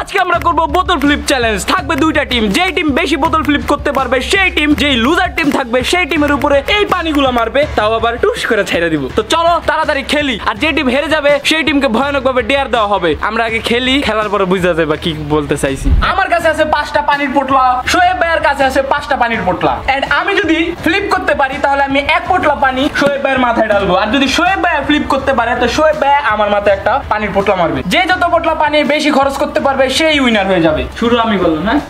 আজকে আমরা করব বোতল ফ্লিপ চ্যালেঞ্জ। থাকবে দুইটা টিম, যেই টিম বেশি বোতল ফ্লিপ করতে পারবে সেই টিম, যেই লুজার টিম থাকবে সেই টিমের উপরে এই পানিগুলো মারবে, তাও আবার টুস করে ছেড়ে দিব। তো চলো তাড়াতাড়ি খেলি, আর যে টিম হেরে যাবে সেই টিমকে ভয়ানকভাবে ডেয়ার দেওয়া হবে। আমরা আগে খেলি, খেলার পরে বুঝা যাবে কি বলতে চাইছি। আমার কাছে আছে 5টা পানির পোটলা, শোয়েব ভাইয়ের কাছে আছে 5টা পানির পোটলা, এন্ড আমি যদি ফ্লিপ করতে পারি তাহলে আমি 1 পোটলা পানি শোয়েব ভাইয়ের মাথায় ঢালবো, আর যদি শোয়েব ভাই ফ্লিপ করতে পারে তো শোয়েব ভাই আমার মাথায় একটা পানির পোটলা মারবে। যে যত পোটলা পানি বেশি খরচ করতে পারবে সেই উইনার হয়ে যাবে। শুরু আমি করলাম, হ্যাঁ?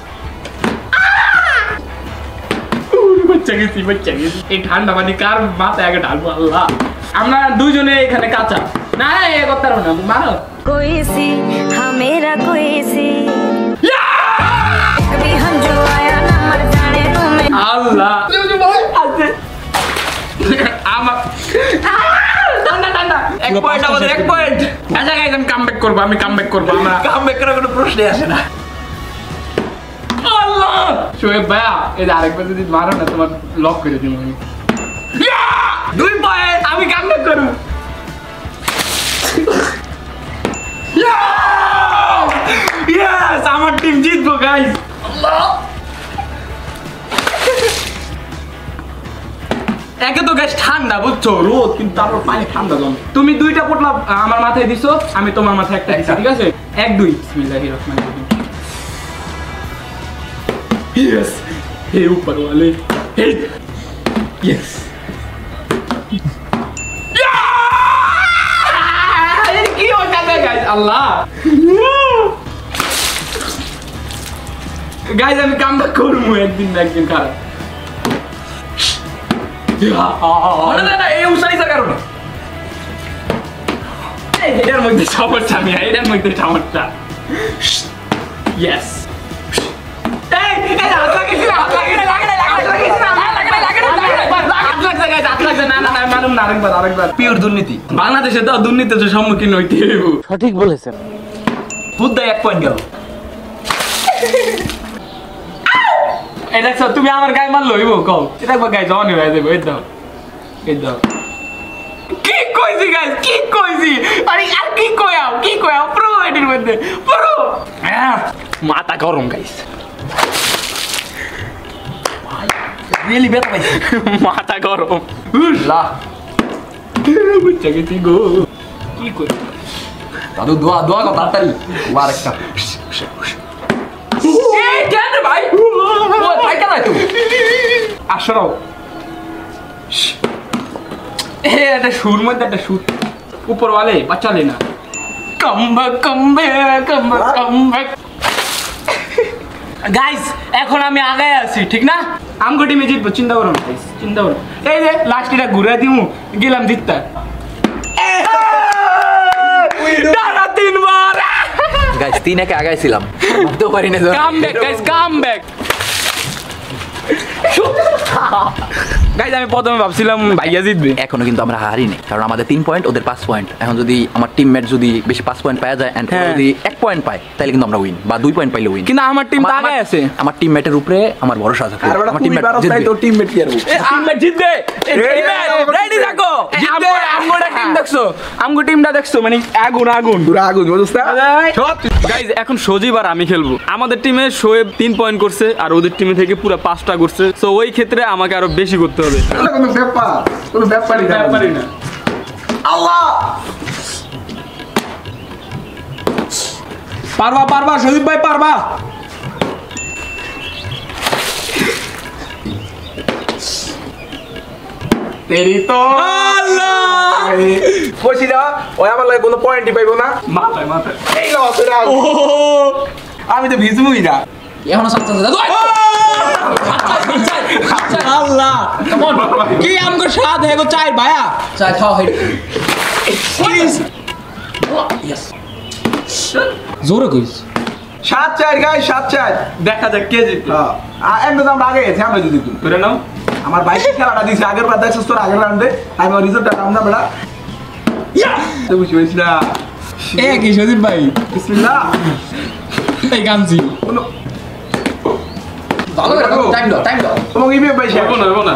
এই ঠান্ডা পানি কার মাথায় আগে ঢালবো আল্লাহ। আমরা দুইজনে এখানে কাঁচা না, এ করতে পারবো না, মারো। कोई सी हाँ मेरा कोई सी कभी हम जो आया ना मर जाने तुम्हें আল্লাহ আমার ঠান্ডা ঠান্ডা 1 পয়েন্ট আমাদের 1 পয়েন্ট। আচ্ছা গাইস আমি কামব্যাক করব, আমরা কামব্যাক করার কোনো প্রশ্নই আসে না। আল্লাহ শোয়েব ভাইয়া এই আরেকবার যদি মারো না তোমার লক করে দিব আমি। 2 পয়েন্ট, আমি কামব্যাক করব। ইয়েস আমার টিম জিতবো গাইস। আল্লাহ একে তো গ্যাস ঠান্ডা বুঝছো, রোদ, কিন্তু তারপর পানি ঠান্ডা জমে। তুমি 2টা পোটলা আমার মাথায় দিছো, আমি তোমার মাথায় একটা দিছি, ঠিক আছে? 1 2 বিসমিল্লাহির রহমানির রহিম। यस हे ऊपर वाले हे यस কি হচ্ছে গাইস? আল্লাহ গাইস আমি কামব্যাক করবো একদিন না একদিন খারাপ। না এই উসাইসার কারণে এটার মধ্যে সমস্যা, আমি এটার মধ্যে সমস্যা। ইয়েস বাংলাদেশে তো দুর্নীতির সম্মুখীন হইতে হইব। সঠিক বলেছেন। বুদ্ধ 1 পয়েন্ট গেল। এই দেখছো তুমি আমার গায়ে মারলো হইব কও, এটা একবার গায়ে জওয়ানি হয়ে যাবে। এই দাও এই দাও। কি কইছি গাইস, কি কইছি? আরে আর কি কয়াও প্রো এটির মধ্যে প্রো। মাথা গরম গাইস, রিয়েলি বেটা পাইছি, মাথা গরম। লা বুঝা গেছি গো। কি কই দাদু দোয়া দোয়া কর তাড়াতাড়ি ওয়ার একটা। এই কেন রে ভাই? ও ভাই কেন তুই আসো? এ এটা সুর মধ্যে একটা সুর উপর वाले বাচ্চা লে না। কামব্যাক গাইস, এখন আমি আগে আছি ঠিক না? আমগো টিমে জিতবো, চিন্তা করো না গাইস, চিন্তা করো। এই যে লাস্ট এটা ঘুরে দিমু, গেলাম জিততা। টানা 3 বার গাইস 3-1 আগাইছিলাম, ভাবতেও পারি না। Comeback guys, comeback. গাইস আমি প্রথমে ভাবছিলাম ভাইয়া জিতবে, এখনো কিন্তু আমরা হারিনি, কারণ আমাদের 3 পয়েন্ট ওদের 5 পয়েন্ট। এখন যদি আমার টিমমেট যদি বেশি 5 পয়েন্ট পাওয়া যায় এন্ড যদি 1 পয়েন্ট পায় তাহলে কিন্তু আমরা উইন, বা 2 পয়েন্ট পাইলে উইন। কিন্তু আমার টিম তো আগে আছে। আমার টিমমেটের উপরে আমার ভরসা আছে। আমার টিমমেট জিতবে, তো টিমমেট কি করব? টিমমেট জিতবে, রেডি থাকো। আমগোটা টিম দেখছো, আমগো টিমটা দেখছো, মানে আগুন আগুন পুরো আগুন বুঝছস? গাইস এখন সজীব আর আমি খেলবো। আমাদের টিমে শোয়েব 3 পয়েন্ট করছে, আর ওদের টিমে থেকে পুরো 5টা করছে। সো ওই ক্ষেত্রে আমাকে আরো বেশি করতে হবে। কোনো ব্যাপারই না। আল্লাহ পারবা সজীব ভাই পারবা। তেরি তো আল্লাহ কইছি না ওই আমার লাগে কোনো পয়েন্টই পাইবো না। মাথায় এই লও তোরা। আমি তো ভিজমুই না। এখনো সাথে আল্লাহ কি আমগো স্বাদ হেগো চাই ভাইয়া, চাই খাও হই। ইয়েস জোরে কইস। 7-4 গাইস, 7-4। দেখা যাক কে জিতবে। হ্যাঁ একদম আমরা আগে গেছি, আমরা যদি তুমি করে নাও। আমার বাইক খেলাটা দিছে আগের বার, দেখছিস তোর আগের রাউন্ডে আমি ওর রিজাল্টটা নাম না বেড়া। তো বুঝছিস না এ কি সজীব ভাই? বিসমিল্লাহ। এই গানজি কোনো ভালো করে টাইম দাও। কোনো ইবে ভাই শেষ হবো না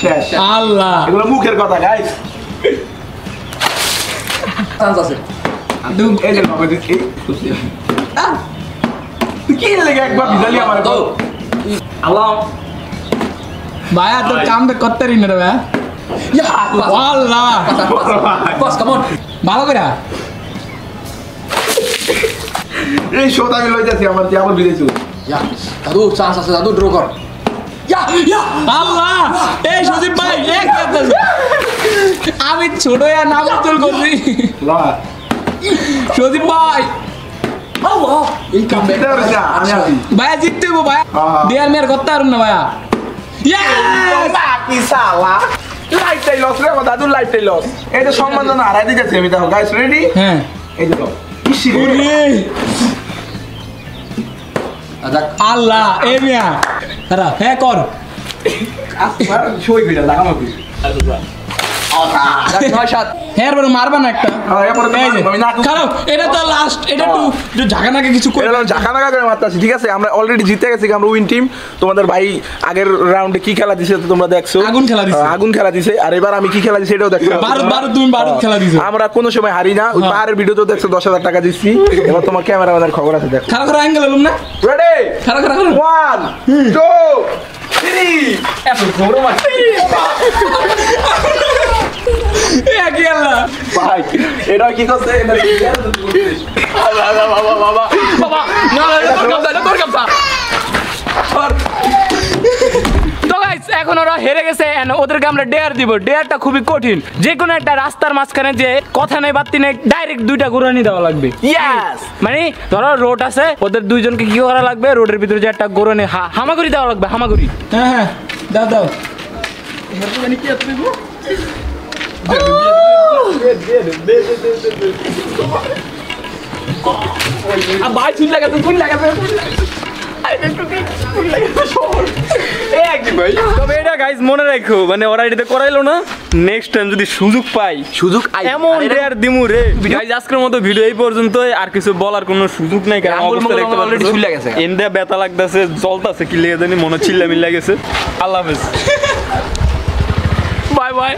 শেষ। আল্লাহ এগুলো মুখের কথা গাইস। চান্স আছে। এই যে বাবা দিচ্ছি কি লেগে একবার ভিজালি আমার তো আল্লাহ ভাইয়া তোর কামটা করতে রি না রে ভাইয়া আল্লাহ বস কাম অন ভালো করে এই শোট আমি লইতেছি আমার কি আবার ভিজেছি ইয়া দাদু চান্স আছে দাদু ড্র কর আল্লাহ এই সুদীপ ভাই এক আমি ছোট নাম উজ্জ্বল করছি সুদীপ ভাই এই কাম আমি আছি ভাইয়া জিততে হবো ভাইয়া হ্যাঁ। দেয়ার মেয়ের করতে পারুন না ভাইয়া কি সালা লাইফটাই লস রে আমার দাদুর লাইফটাই লস এই তো সম্মান না হারাই দিতেছি আমি দেখো গাইস রেডি হ্যাঁ এই দেখো ইসি ওরে যাক আল্লাহ এ মিয়া দাঁড়া হ্যাঁ কর আর সই ভিড়া লাগানো কি যাক 9-7 হ্যাঁ বড় মারবা না একটা হ্যাঁ, এরপরে তো এই যে, মারবো, আমি না খুব- খারাপ এটা তো লাস্ট এটা একটু ঝাঁকা নাকে কিছু করে এটা ঝাঁকানাকা করে মারতেছি ঠিক আছে আমরা অলরেডি জিতে গেছি আমরা উইন টিম তোমাদের ভাই আগের রাউন্ডে কি খেলা দিছে তো তোমরা দেখছো আগুন খেলা দিছে। আগুন খেলা দিছে আর এবার আমি কি খেলা দিছি এটাও দেখছো বারুদ তুমি বারুদ খেলা দিছো আমরা কোনো সময় হারি না ওই হ্যাঁ। পাহাড়ের ভিডিও তো দেখছো 10,000 টাকা দিচ্ছি এবার তোমার ক্যামেরাম্যানের খবর আছে দেখো খারাপ করে অ্যাঙ্গেল এলুম না রেডি খারাপ করে 1 2 3 এত গরম আছে এ কি আল্লাহ ভাই এটা কি করছে এটা কি বাবা না তোর কামটা তো গাইস এখন ওরা হেরে গেছে and ওদেরকে আমরা ডেয়ার দিব ডেয়ারটা খুবই কঠিন যে কোনো একটা রাস্তার মাঝখানে যে কথা নেই বাত্তি নেই ডাইরেক্ট দুইটা ঘুরানি দেওয়া লাগবে ইয়েস মানে ধরো রোড আছে ওদের দুইজনকে কি করা লাগবে রোডের ভিতরে যে একটা ঘুরানি হামাগুড়ি দেওয়া লাগবে হামাগুড়ি হ্যাঁ হ্যাঁ দাও দাও ভাই চুল লাগাতে তবে এটা গাইজ মনে রাখো মানে ওরা এটাতে করাইলো না নেক্সট টাইম যদি সুযোগ পাই সুযোগ এমন রেয়ার দিমু রে গাইজ আজকের মতো ভিডিও এই পর্যন্ত আর কিছু বলার কোনো সুযোগ নাই কারণ আঙ্গুল অবস্থা দেখতে অলরেডি পাচ্ছেন ফুলে গেছে এন্দে ব্যথা লাগতেছে জ্বলতাছে কি লেগে জানি মনে চিল্লা মিল্লা গেছে আল্লাহ হাফেজ বাই বাই